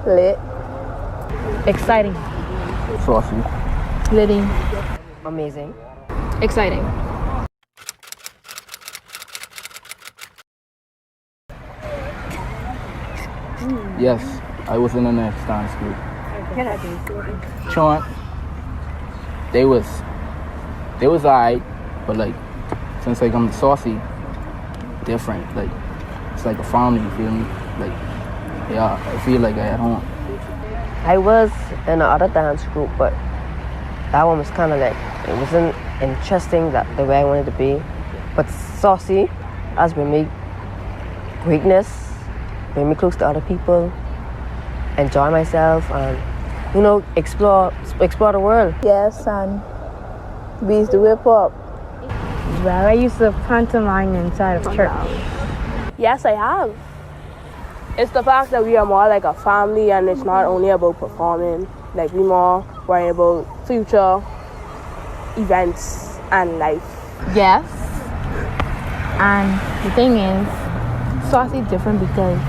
Lit. Exciting. Saucy. Litty. Amazing. Exciting. Yes, I was in the next dance group. Chant. They was alright, but like since like I'm saucy, different. Like it's like a family, you feel me? Like yeah, I feel like I at home. I was in another dance group, but that one was kind of like, it wasn't interesting that the way I wanted to be. But Saucy has been me greatness, bring me close to other people, enjoy myself, and explore the world. Yes, and we used to whip up. Well, I used to pantomime inside of church. Yes, I have. It's the fact that we are more like a family, and it's not only about performing. Like, we more worry about future events and life. Yes. And the thing is, Saucy different because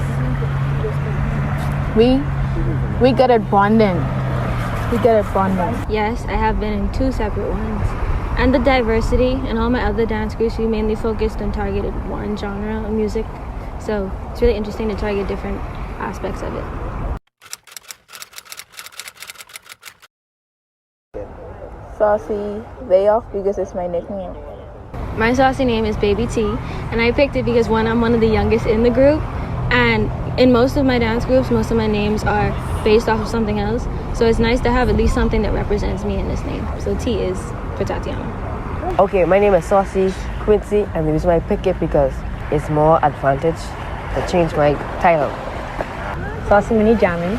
we get it bonding. We get it bonding. Yes, I have been in 2 separate ones. And the diversity in all my other dance groups, we mainly focused on targeted one genre of music. So it's really interesting to target different aspects of it. Saucy way off because it's my nickname. My saucy name is Baby T, and I picked it because I'm one of the youngest in the group, and in most of my dance groups, most of my names are based off of something else. So it's nice to have at least something that represents me in this name. So T is for Tatiana. Okay, my name is Saucy Quincy, and the reason why I pick it because it's more advantage to change my title. Saucy Mini Jammin.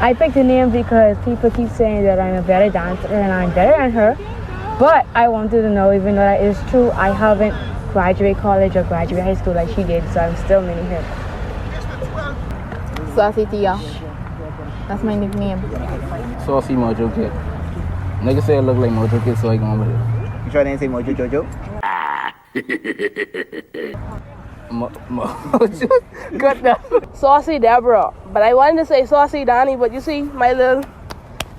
I picked the name because people keep saying that I'm a better dancer and I'm better than her. But I wanted to know, even though that is true, I haven't graduated college or graduated high school like she did, so I'm still mini her. Saucy Tia. That's my nickname. Saucy Mojokid. Nigga say I look like Mojokid, so I go with it. You try to say Mojo Jojo? Good now. Saucy Deborah. But I wanted to say Saucy Donnie, but you see, my little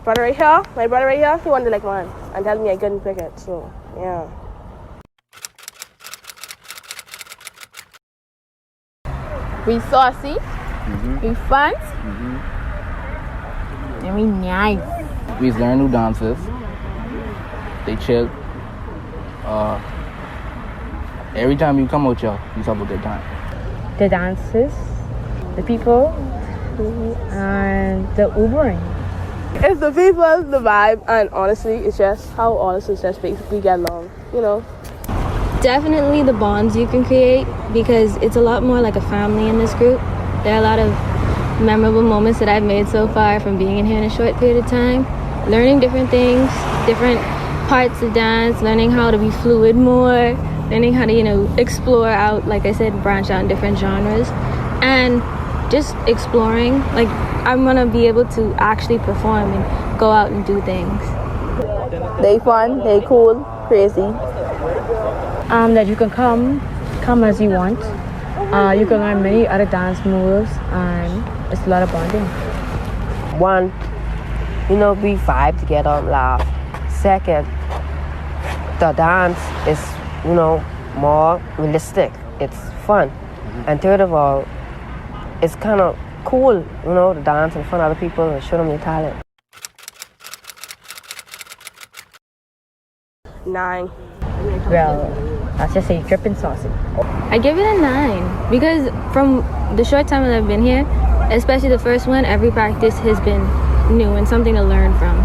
brother right here, he wanted like mine and tell me I couldn't pick it, so yeah. We saucy, we fun, and we nice. We learn new dances. They chill. Every time you come out, y'all, you have a good time. The dances, the people, and the Ubering. It's the people, the vibe, and honestly, it's just how all of us just basically get along, Definitely the bonds you can create, because it's a lot more like a family in this group. There are a lot of memorable moments that I've made so far from being in here in a short period of time, learning different things, different parts of dance, learning how to be fluid more, learning how to, explore out, like I said, branch out in different genres, and just exploring. Like, I'm gonna be able to actually perform and go out and do things. They fun, they cool, crazy. That you can come as you want. You can learn many other dance moves, and it's a lot of bonding. One, we vibe together, laugh. Second, the dance is, more realistic. It's fun. And third of all, it's kind of cool, to dance in front of other people and show them your talent. 9. Well, let's just say you're tripping saucy. I give it a 9 because from the short time that I've been here, especially the first one, every practice has been new and something to learn from.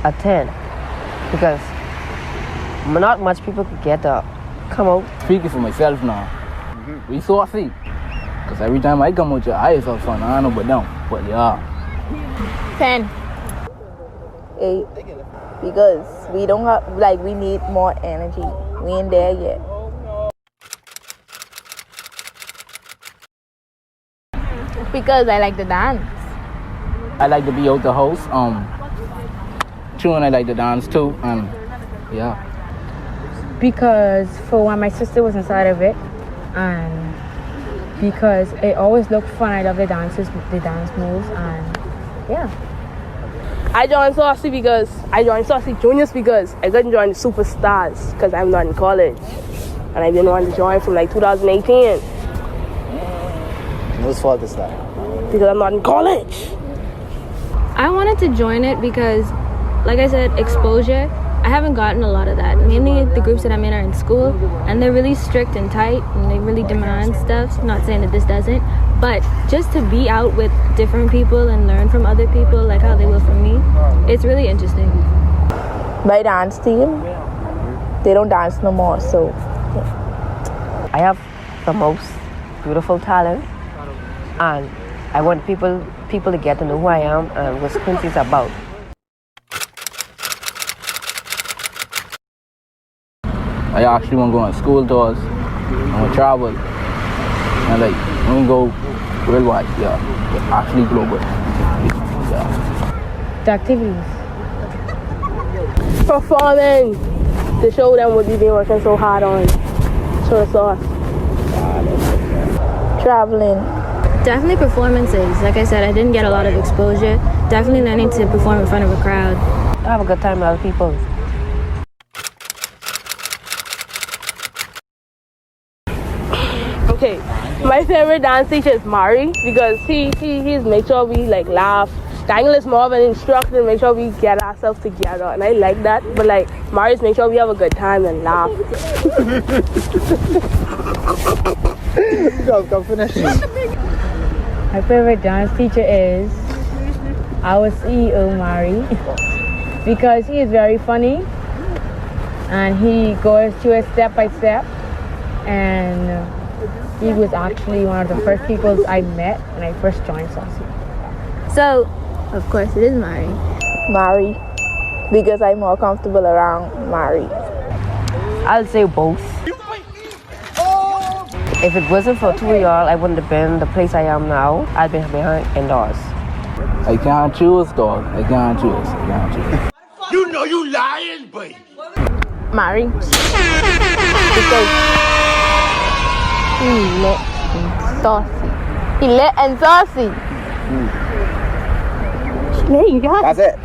A 10, because not much people could get to come out. Speaking for myself now, we saucy. Because every time I come out, your eyes have fun. I don't know about them, but yeah. 10. 8. Because we don't have, we need more energy. We ain't there yet. Because I like to dance. I like to be out the house. True, and I like to dance too. Yeah. Because for when my sister was inside of it, and because it always looked fun. I love the dances, the dance moves, and yeah. I joined Saucy Juniors because I couldn't join the Superstars because I'm not in college. And I didn't want to join from like 2018. Whose fault is that? Because I'm not in college. I wanted to join it because, like I said, exposure. I haven't gotten a lot of that. Mainly the groups that I'm in are in school, and they're really strict and tight, and they really demand stuff. Not saying that this doesn't, but just to be out with different people and learn from other people, like how they will from me, it's really interesting. My dance team, they don't dance no more, so I have the most beautiful talent, and I want people to get to know who I am and what Quincy's about. I actually want to go on school tours. I want to travel. And like, I want to go worldwide, yeah. Actually global. Yeah. The activities. Performing to show them what we've been working so hard on. Show the sauce. traveling. Definitely performances. Like I said, I didn't get a lot of exposure. Definitely learning to perform in front of a crowd. I have a good time with other people. Okay, my favorite dance teacher is Mari because he's make sure we like laugh. Daniel is more of an instructor, make sure we get ourselves together, and I like that. But like Mari's make sure we have a good time and laugh. Come finish. My favorite dance teacher is our CEO Mari because he is very funny and he goes through it step by step, and he was actually one of the first people I met when I first joined Saucy. So, of course, it is Mari. Mari, because I'm more comfortable around Mari. I'll say both. If it wasn't for two of y'all, I wouldn't have been the place I am now. I'd be behind indoors. I can't choose, dog. I can't choose. You know you lying, boy. Mari, because he lit and saucy. He lit and saucy. There you go. That's it.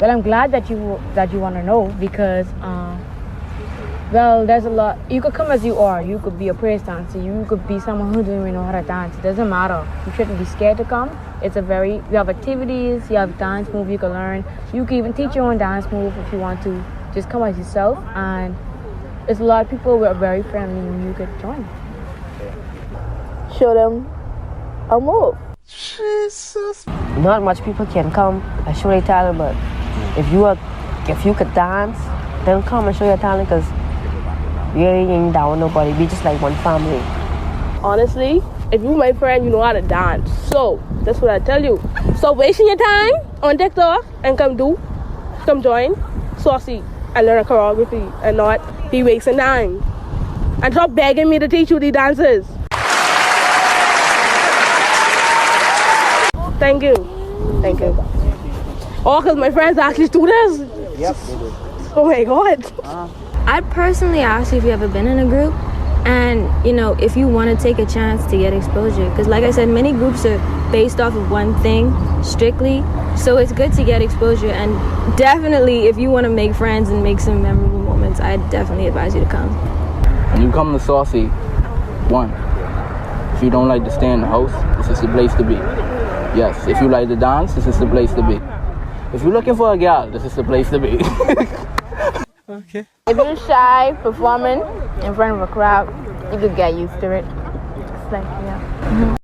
Well, I'm glad that you want to know because, well, there's a lot. You could come as you are. You could be a praise dancer. You could be someone who doesn't even know how to dance. It doesn't matter. You shouldn't be scared to come. You have activities. You have dance move you can learn. You can even teach your own dance move if you want to. Just come as yourself. And there's a lot of people who are very friendly and you could join. Show them a move. Jesus. Not much people can come and show their talent, but if you could dance, then come and show your talent, because we ain't down nobody. We just like one family. Honestly, if you my friend, you know how to dance. So that's what I tell you. Stop wasting your time on TikTok and come join Saucy and learn a choreography and not be wasting time. And stop begging me to teach you the dances. Thank you. Oh, because my friends actually do this? Yep, they do. Oh my God. I'd personally ask you if you ever been in a group and, if you want to take a chance to get exposure. Because like I said, many groups are based off of one thing strictly. So it's good to get exposure. And definitely, if you want to make friends and make some memorable moments, I'd definitely advise you to come. When you come to Saucy, one, if you don't like to stay in the house, this is the place to be. Yes, if you like to dance, this is the place to be. If you're looking for a gal, this is the place to be. Okay. If you're shy performing in front of a crowd, you could get used to it. It's like, yeah.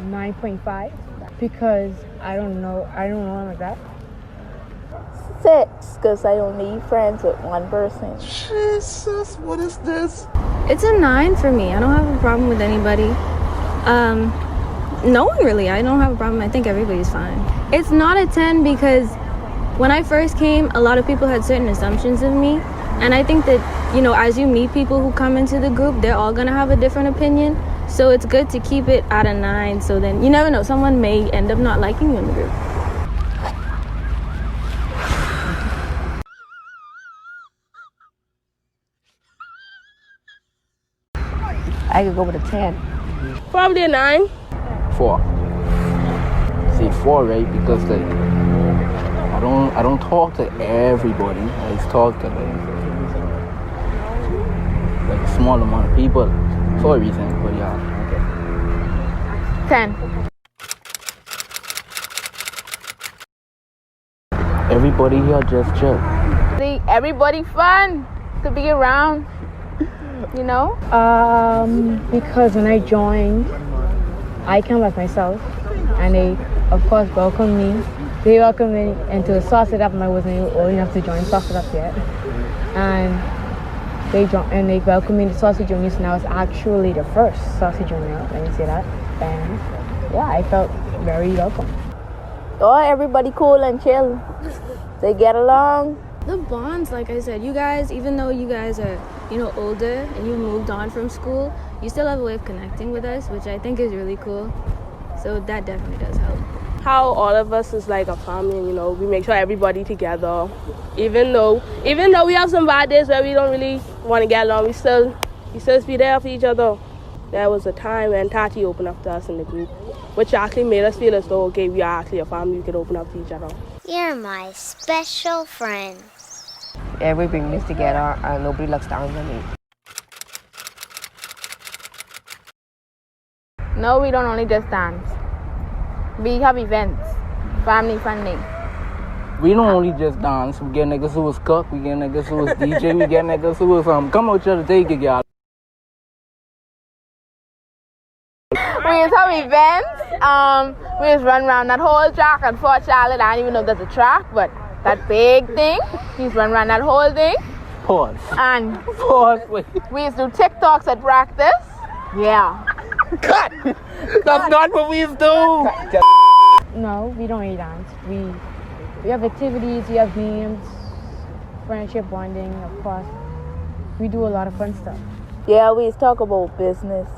9.5 because I don't know like that. 6, because I only friends with one person. Jesus, what is this? It's a 9 for me. I don't have a problem with anybody. No one really. I don't have a problem. I think everybody's fine. It's not a 10 because when I first came, a lot of people had certain assumptions of me. And I think that, as you meet people who come into the group, they're all going to have a different opinion. So it's good to keep it at a 9. So then you never know. Someone may end up not liking you in the group. I could go with a 10. Probably a 9. 4. See 4, right? Because like I don't talk to everybody. I just talk to like a small amount of people for a reason. But yeah, okay. 10. Everybody here just chill. See, everybody fun to be around, you know? Because when I joined, I came as myself, and they, of course, welcomed me. They welcomed me into Saucy Deborah. I wasn't even old enough to join Saucy Deborah yet, and they welcomed me to Saucy Juniors, and I was actually the first Saucy Junior. Let me say that, and yeah, I felt very welcome. Oh, everybody cool and chill. They get along. The bonds, like I said, you guys, even though you guys are, older and you moved on from school, you still have a way of connecting with us, which I think is really cool. So that definitely does help. How all of us is like a family, we make sure everybody together. Even though we have some bad days where we don't really want to get along, we still be there for each other. There was a time when Tati opened up to us in the group, which actually made us feel as though, okay, we are actually a family, we could open up to each other. You're my special friend. Yeah, we bring this together and nobody looks down on me. No, we don't only just dance. We have events, family friendly. We don't only just dance. We get niggas who was cook, we get niggas who was DJ, we get niggas who was come out here to take it, y'all. We just have events. We just run around that whole track at Fort Charlotte. I don't even know if there's a track, but that big thing. We just run around that whole thing. Pause. And Pause, wait. we used to do TikToks at practice. Yeah. Cut! That's not what we used to do! No, we don't really dance. We have activities, we have games, friendship bonding, of course. We do a lot of fun stuff. Yeah, we talk about business.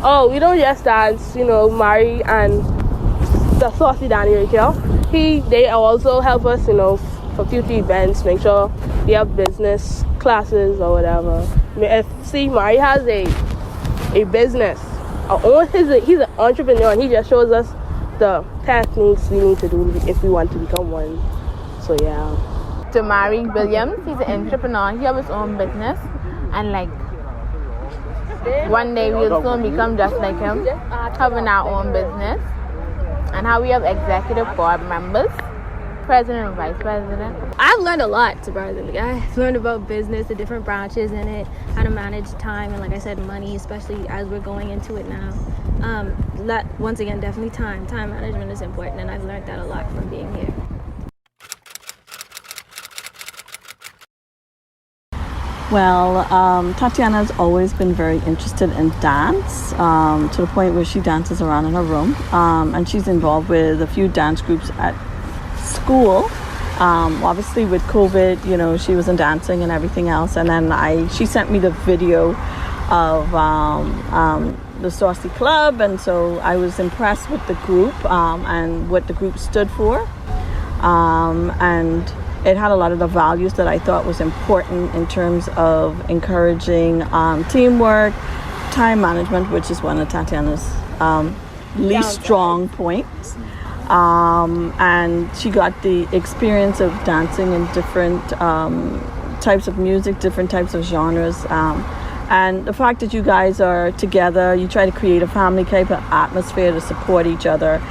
Oh, we don't just dance, Mari and the Saucy Danny right here. They also help us, for future events, make sure we have business classes or whatever. Mari has a business. He's an entrepreneur, and he just shows us the techniques we need to do if we want to become one. So yeah. Jamari Williams, he's an entrepreneur. He has his own business, and one day we'll soon become just like him, having our own business. And how we have executive board members, president and vice president. I've learned a lot, surprisingly. I've learned about business, the different branches in it, how to manage time, and like I said, money, especially as we're going into it now. Once again, definitely time. Time management is important, and I've learned that a lot from being here. Well, Tatiana's always been very interested in dance, to the point where she dances around in her room, and she's involved with a few dance groups at school. Obviously with COVID, she wasn't dancing and everything else, and then she sent me the video of the Saucy Club, and so I was impressed with the group and what the group stood for, and it had a lot of the values that I thought was important in terms of encouraging teamwork, time management, which is one of Tatiana's least strong points. And she got the experience of dancing in different types of music, different types of genres. And the fact that you guys are together, you try to create a family type of atmosphere to support each other.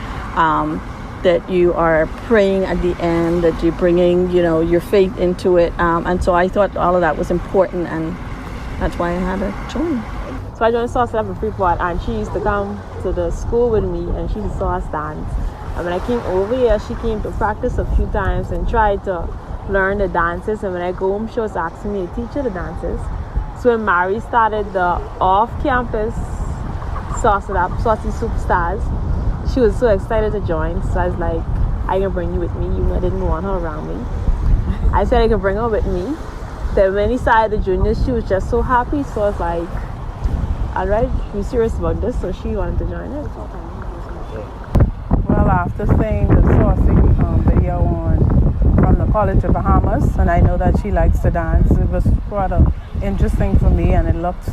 That you are praying at the end, that you're bringing, your faith into it. And so I thought all of that was important, and that's why I had to join. So I joined Saucy Deborah Freeport, and she used to come to the school with me, and she saw us dance. And when I came over here, she came to practice a few times and tried to learn the dances. And when I go home, she was asking me to teach her the dances. So when Mary started the off-campus Saucy Superstars, she was so excited to join. So I was like, I can bring you with me. I didn't want her around me. I said I could bring her with me. Then when he started the juniors, she was just so happy. So I was like, all right, be serious about this. So she wanted to join it. Well, after seeing the Saucy video from the College of Bahamas, and I know that she likes to dance, it was rather interesting for me, and it looked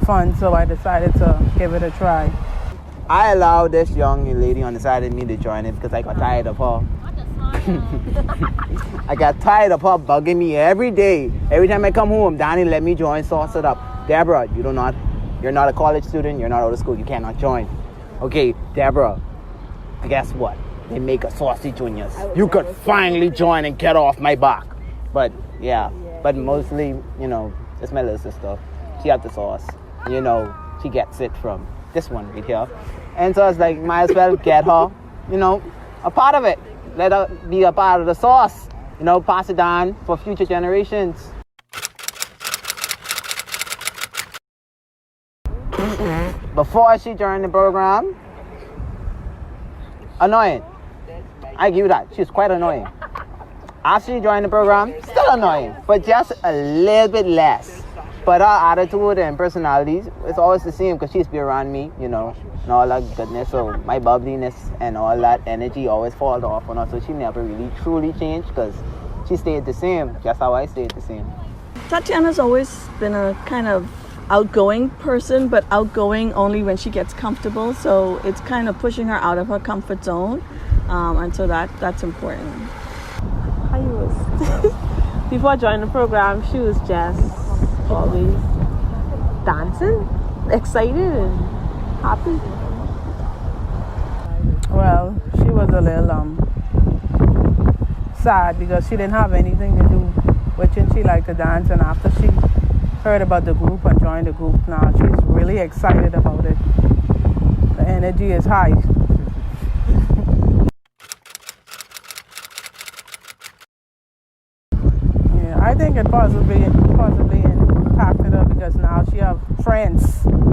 fun, so I decided to give it a try. I allowed this young lady on the side of me to join it because I got tired of her. I got tired of her bugging me every day. Every time I come home, Danny, let me join, sauce it up. Deborah, you're not a college student, you're not out of school, you cannot join. Okay, Deborah, guess what? They make a Saucy Juniors. You could finally join and get off my back. But yeah, but mostly, you know, it's my little sister. She has the sauce. You know, she gets it from this one right here. And so it's like, might as well get her, you know, a part of it. Let her be a part of the sauce. You know, pass it on for future generations. Before she joined the program, annoying. I give you that. She was quite annoying. After she joined the program, still annoying, but just a little bit less. But her attitude and personalities, it's always the same because she's been around me, you know, and all that goodness. So my bubbliness and all that energy always falls off on her. So she never really truly changed because she stayed the same, just how I stayed the same. Tatiana's always been a kind of outgoing person, but outgoing only when she gets comfortable. So it's kind of pushing her out of her comfort zone. And so that's important. I was before joining the program, she was just always dancing, excited and happy. Well, she was a little sad because she didn't have anything to do with it. She liked to dance, and after she heard about the group and joined the group, now she's really excited about it. The energy is high. Yeah, I think it possibly impacted her because now she have friends.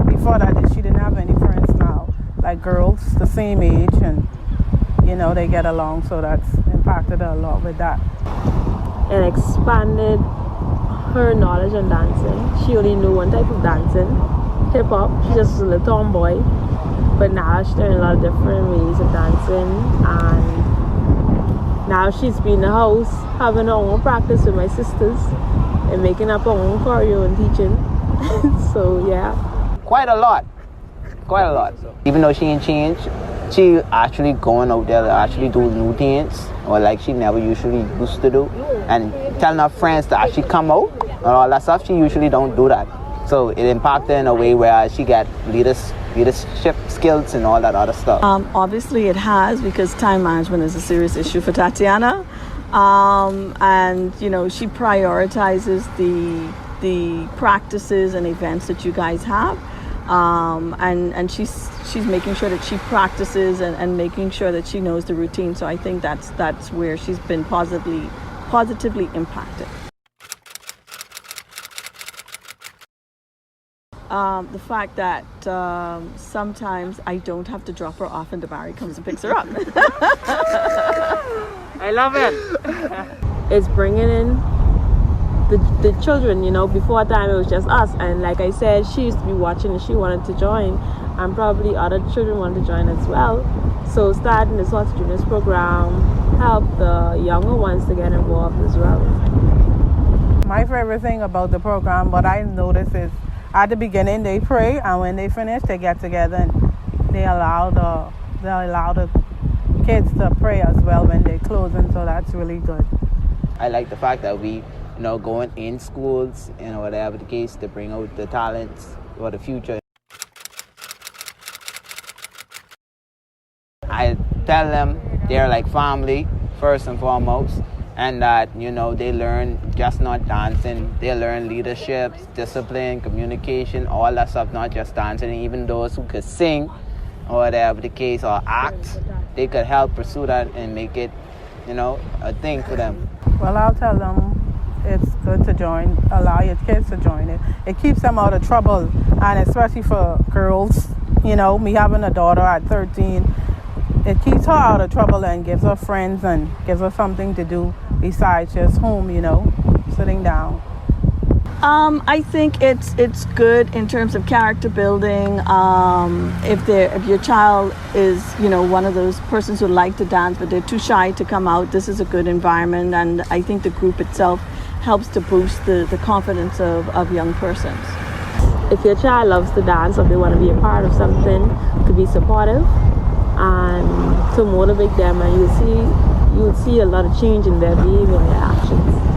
Before that, she didn't have any friends now, like girls the same age, and you know, they get along, so that's impacted her a lot with that. And expanded her knowledge on dancing. She only knew one type of dancing, hip hop. She just was a little tomboy, but now she learned a lot of different ways of dancing, and now she's been in the house having her own practice with my sisters and making up her own choreo and teaching. So yeah, quite a lot. Even though she ain't changed, she actually going out there to actually do new things, or like she never usually used to do, and telling her friends to actually come out and all that stuff. She usually don't do that, so it impacted in a way where she got leadership skills and all that other stuff. Obviously it has, because time management is a serious issue for Tatiana, and you know, she prioritizes the practices and events that you guys have. And she's making sure that she practices and making sure that she knows the routine. So I think that's where she's been positively impacted. The fact that sometimes I don't have to drop her off and Damari comes and picks her up. I love it. It's bringing in the children, you know. Before time it was just us, and like I said, she used to be watching and she wanted to join, and probably other children wanted to join as well. So starting the Saucy Juniors Program helped the younger ones to get involved as well. My favorite thing about the program, what I noticed, is at the beginning they pray, and when they finish they get together and they allow the kids to pray as well when they're closing, so that's really good. I like the fact that we, you know, going in schools and whatever the case to bring out the talents for the future. I tell them they're like family first and foremost, and that, you know, they learn just not dancing, they learn leadership, discipline, communication, all that stuff, not just dancing. Even those who could sing or whatever the case, or act, they could help pursue that and make it, you know, a thing for them. Well, I'll tell them it's good to join, allow your kids to join it. It keeps them out of trouble, and especially for girls, you know, me having a daughter at 13, it keeps her out of trouble and gives her friends and gives her something to do besides just home, you know, sitting down. I think it's good in terms of character building. If your child is, you know, one of those persons who like to dance but they're too shy to come out, this is a good environment, and I think the group itself helps to boost the confidence of young persons. if your child loves to dance or they want to be a part of something, to be supportive and to motivate them, and you would see a lot of change in their behavior and their actions.